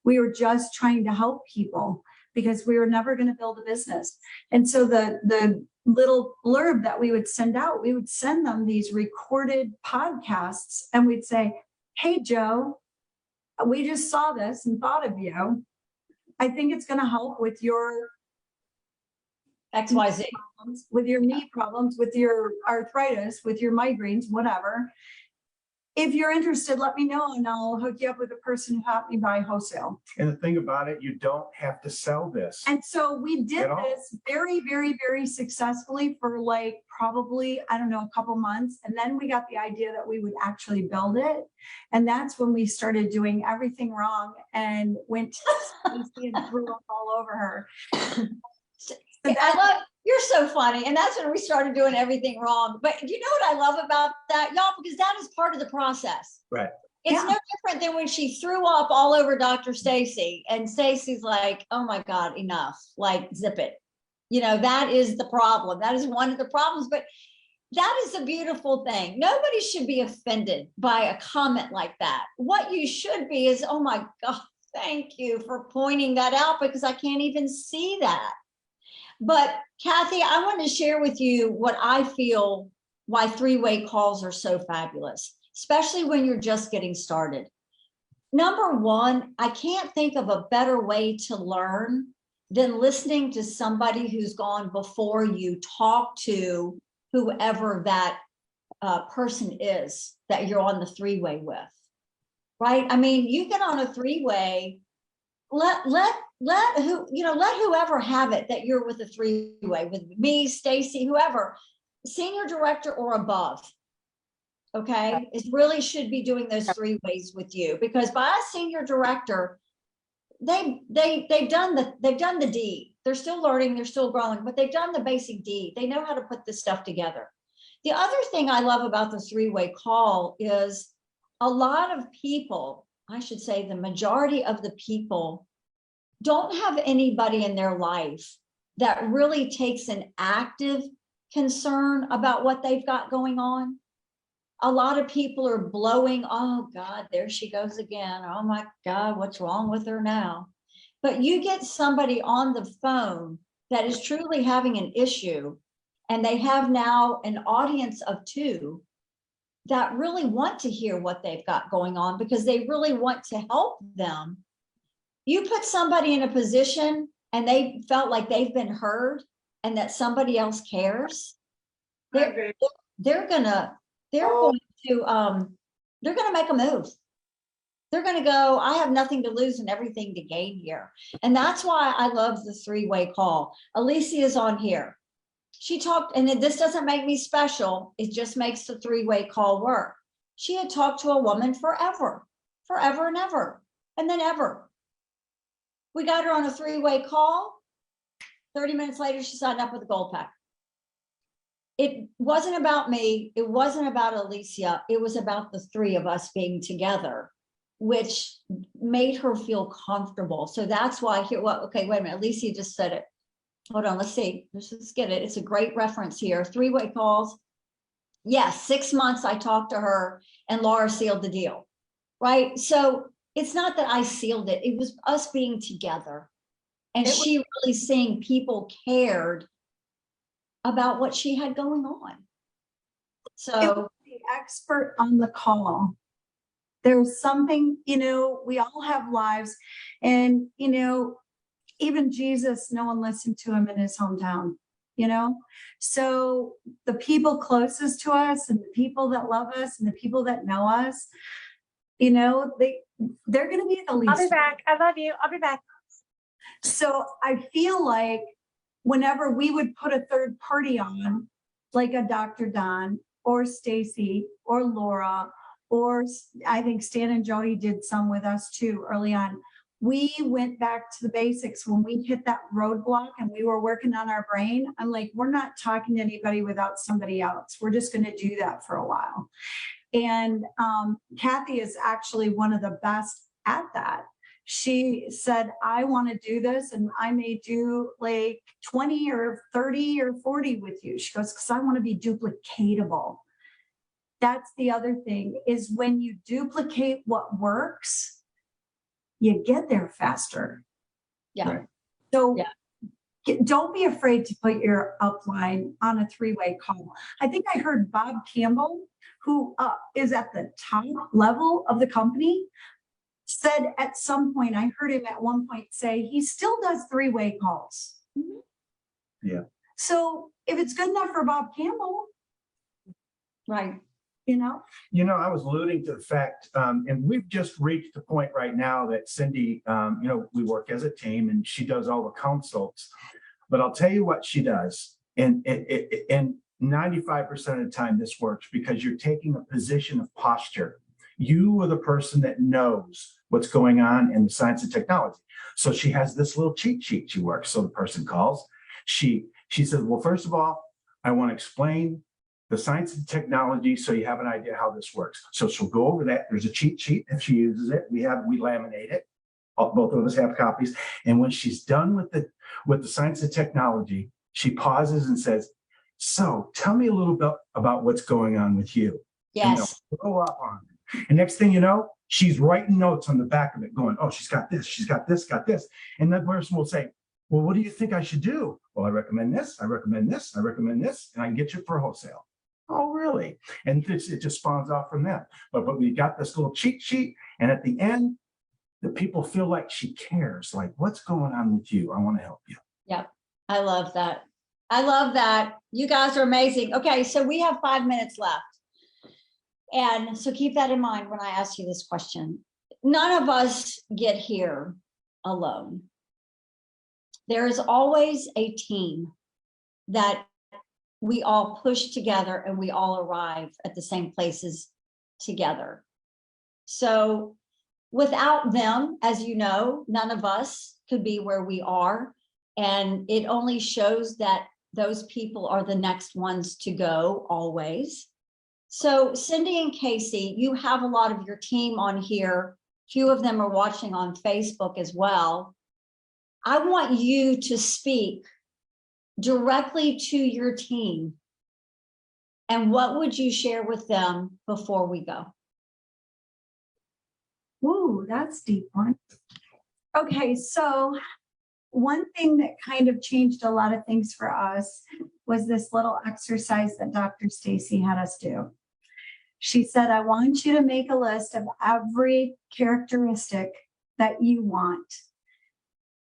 we were just trying to help people because we were never going to build a business. And so the little blurb that we would send out, we would send them these recorded podcasts and we'd say, hey, Joe, we just saw this and thought of you. I think it's going to help with your XYZ. With your knee problems, with your arthritis, with your migraines, whatever. If you're interested, let me know and I'll hook you up with a person who helped me buy wholesale. And the thing about it, you don't have to sell this. And so we did At all. this very, very, very successfully for like probably, I don't know, a couple months. And then we got the idea that we would actually build it. And that's when we started doing everything wrong and went to Stacy and threw up all over her. You're so funny. And that's when we started doing everything wrong. But you know what I love about that, y'all? Because that is part of the process. Right. It's no different than when she threw up all over Dr. Stacy and Stacy's like, oh my God, enough, like zip it. That is the problem. That is one of the problems, but that is a beautiful thing. Nobody should be offended by a comment like that. What you should be is, oh my God, thank you for pointing that out because I can't even see that. But Kathy, I want to share with you what I feel why 3-way calls are so fabulous, especially when you're just getting started. Number one, I can't think of a better way to learn than listening to somebody who's gone before you talk to whoever that person is that you're on the 3-way with, right? I mean, you get on a 3-way, let whoever have it that you're with a 3-way with me, Stacy, whoever. senior director or above. Okay, it really should be doing those 3 ways with you, because by a senior director, they've done the deed. They're still learning, they're still growing, but they've done the basic deed. They know how to put this stuff together. The other thing I love about the 3-way call is a lot of people, I should say the majority of the people, don't have anybody in their life that really takes an active concern about what they've got going on. A lot of people are blowing, oh God, there she goes again. Oh my God, what's wrong with her now? But you get somebody on the phone that is truly having an issue, and they have now an audience of 2 that really want to hear what they've got going on, because they really want to help them. You put somebody in a position and they felt like they've been heard and that somebody else cares, they're gonna make a move. They're gonna go, I have nothing to lose and everything to gain here. And that's why I love the 3-way call. Alicia is on here. She talked, and this doesn't make me special, it just makes the 3-way call work. She had talked to a woman forever and ever, and then ever. We got her on a 3-way call. 30 minutes later, she signed up with a gold pack. It wasn't about me. It wasn't about Alicia. It was about the 3 of us being together, which made her feel comfortable. So that's why here, well, okay, wait a minute. Alicia just said it. Hold on, let's see. Let's get it. It's a great reference here. 3-way calls. Yes, 6 months I talked to her and Laura sealed the deal, right? So it's not that I sealed it. It was us being together. And she really seeing people cared about what she had going on. So The expert on the call. There's something, we all have lives, and, even Jesus, no one listened to him in his hometown, So the people closest to us and the people that love us and the people that know us, they're going to be the least. I'll be back. I love you. I'll be back. So I feel like whenever we would put a third party on, like a Dr. Don or Stacy or Laura, or I think Stan and Jody did some with us too early on, we went back to the basics. When we hit that roadblock and we were working on our brain, I'm like, we're not talking to anybody without somebody else. We're just going to do that for a while. And Kathy is actually one of the best at that. She said, I want to do this, and I may do like 20 or 30 or 40 with you. She goes, because I want to be duplicatable. That's the other thing, is when you duplicate what works, you get there faster. yeah. Right. So Yeah. don't be afraid to put your upline on a 3-way call. I think I heard Bob Campbell, who is at the top level of the company, said at some point, I heard him at one point say he still does 3-way calls. Yeah. So if it's good enough for Bob Campbell, Right. I was alluding to the fact, and we've just reached the point right now that Cindy, we work as a team and she does all the consults, but I'll tell you what she does. And 95% of the time this works because you're taking a position of posture. You are the person that knows what's going on in the science and technology. So she has this little cheat sheet she works. So the person calls, she says, well, first of all, I want to explain the science and technology so you have an idea how this works. So she'll go over that. There's a cheat sheet and she uses it. We laminate it. Both of us have copies. And when she's done with the science and technology, she pauses and says, so tell me a little bit about what's going on with you. Yes. Go up on it. And next thing you know, she's writing notes on the back of it going, oh, she's got this, got this. And that person will say, well, what do you think I should do? Well, I recommend this, I recommend this, I recommend this, and I can get you for wholesale. Oh, really? And it just spawns off from that. But we got this little cheat sheet. And at the end, the people feel like she cares. Like, what's going on with you? I want to help you. Yep. I love that. I love that. You guys are amazing. Okay, so we have 5 minutes left. And so keep that in mind when I ask you this question. None of us get here alone. There is always a team that we all push together and we all arrive at the same places together. So without them, as you know, none of us could be where we are. And it only shows that those people are the next ones to go always. So Cindy and Casey, you have a lot of your team on here. Few of them are watching on Facebook as well. I want you to speak directly to your team. And what would you share with them before we go? Ooh, that's a deep one. Okay, so one thing that kind of changed a lot of things for us was this little exercise that Dr. Stacy had us do. She said, I want you to make a list of every characteristic that you want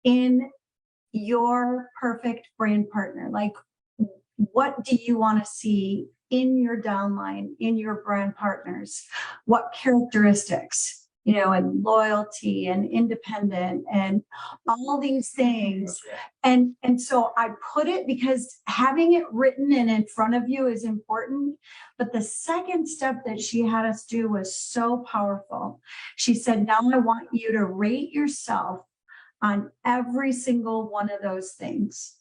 in your perfect brand partner. Like, what do you want to see in your downline, in your brand partners? What characteristics, and loyalty and independent and all these things. And so I put it because having it written and in front of you is important. But the second step that she had us do was so powerful. She said, now I want you to rate yourself on every single one of those things.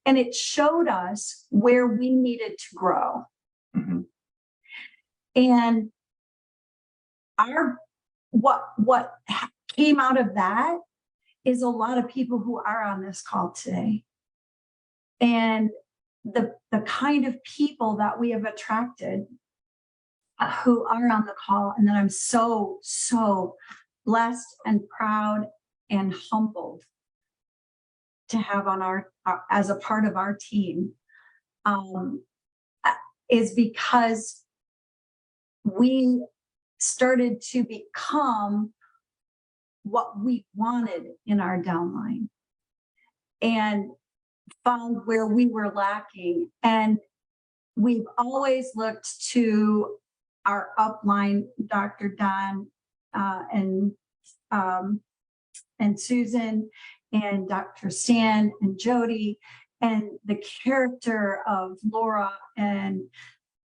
And it showed us where we needed to grow. Mhm. And what came out of that is a lot of people who are on this call today. And the kind of people that we have attracted who are on the call, and that I'm so, so blessed and proud and humbled to have on our as a part of our team, is because we started to become what we wanted in our downline and found where we were lacking. And we've always looked to our upline, Dr. Don and Susan and Dr. Stan and Jody, and the character of Laura and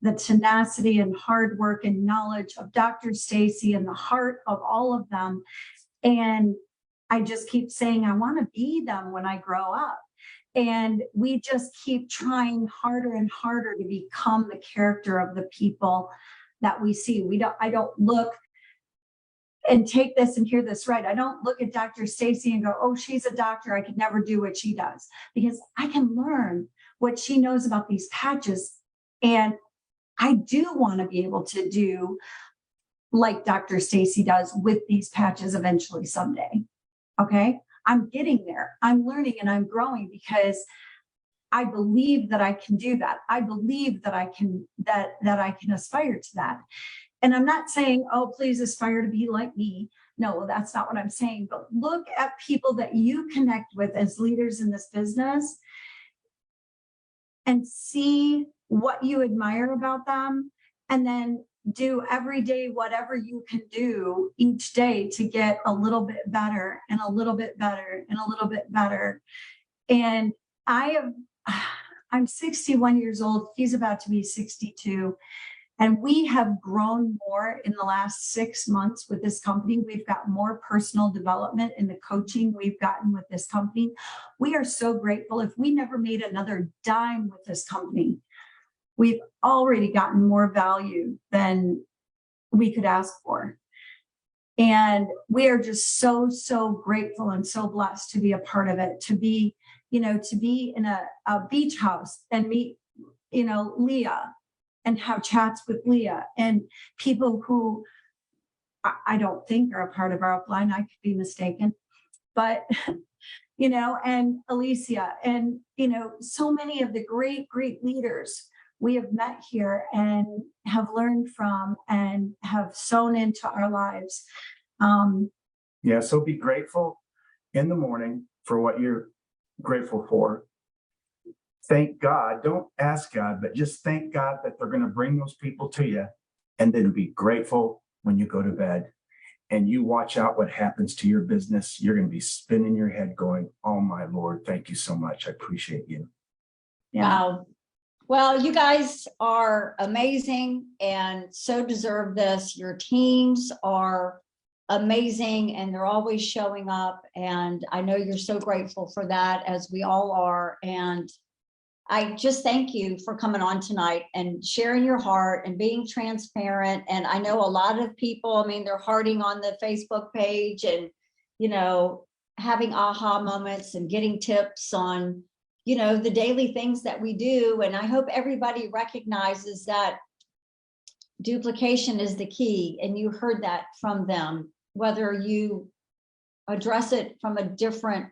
the tenacity and hard work and knowledge of Dr. Stacy and the heart of all of them. And I just keep saying, I want to be them when I grow up. And we just keep trying harder and harder to become the character of the people that we see. I don't look and take this and hear this right. I don't look at Dr. Stacy and go, oh, she's a doctor, I could never do what she does, because I can learn what she knows about these patches. And I do want to be able to do like Dr. Stacy does with these patches eventually someday. Okay, I'm getting there. I'm learning and I'm growing because I believe that I can do that. I believe that I can I can aspire to that. And I'm not saying, oh, please aspire to be like me. No, that's not what I'm saying. But look at people that you connect with as leaders in this business and see what you admire about them, and then do every day whatever you can do each day to get a little bit better and a little bit better and a little bit better. And I'm 61 years old. He's about to be 62. And we have grown more in the last 6 months with this company. We've got more personal development in the coaching we've gotten with this company. We are so grateful. If we never made another dime with this company, we've already gotten more value than we could ask for. And we are just so, so grateful and so blessed to be a part of it, to be in a beach house and meet, Leah, and have chats with Leah and people who I don't think are a part of our upline. I could be mistaken, but, and Alicia and, so many of the great, great leaders we have met here and have learned from and have sown into our lives. Yeah, so be grateful in the morning for what you're grateful for. Thank God. Don't ask God, but just thank God that they're going to bring those people to you. And then be grateful when you go to bed. And you watch out what happens to your business. You're going to be spinning your head going, oh my Lord, thank you so much. I appreciate you. Yeah. Wow. Well, you guys are amazing and so deserve this. Your teams are amazing and they're always showing up. And I know you're so grateful for that, as we all are. And I just thank you for coming on tonight and sharing your heart and being transparent. And I know a lot of people, I mean, they're hearting on the Facebook page and, you know, having aha moments and getting tips on, you know, the daily things that we do. And I hope everybody recognizes that duplication is the key. And you heard that from them, whether you address it from a different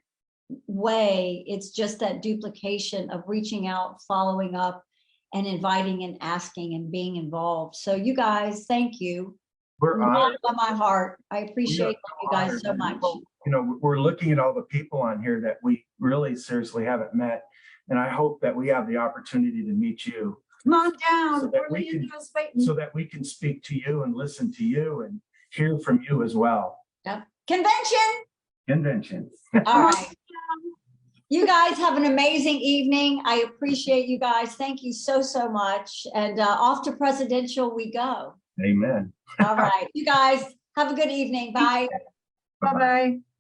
way, it's just that duplication of reaching out, following up, and inviting and asking and being involved. So you guys, thank you. We're From the honored. bottom of my heart, I appreciate you guys so much. You know, we're looking at all the people on here that we really seriously haven't met. And I hope that we have the opportunity to meet you Come on down. So that we Orlando's waiting. so that we can speak to you and listen to you and hear from you as well. Convention. Convention. All right. You guys have an amazing evening. I appreciate you guys. Thank you so, so much. And off to presidential we go. Amen. All right. You guys have a good evening. Bye. Bye-bye.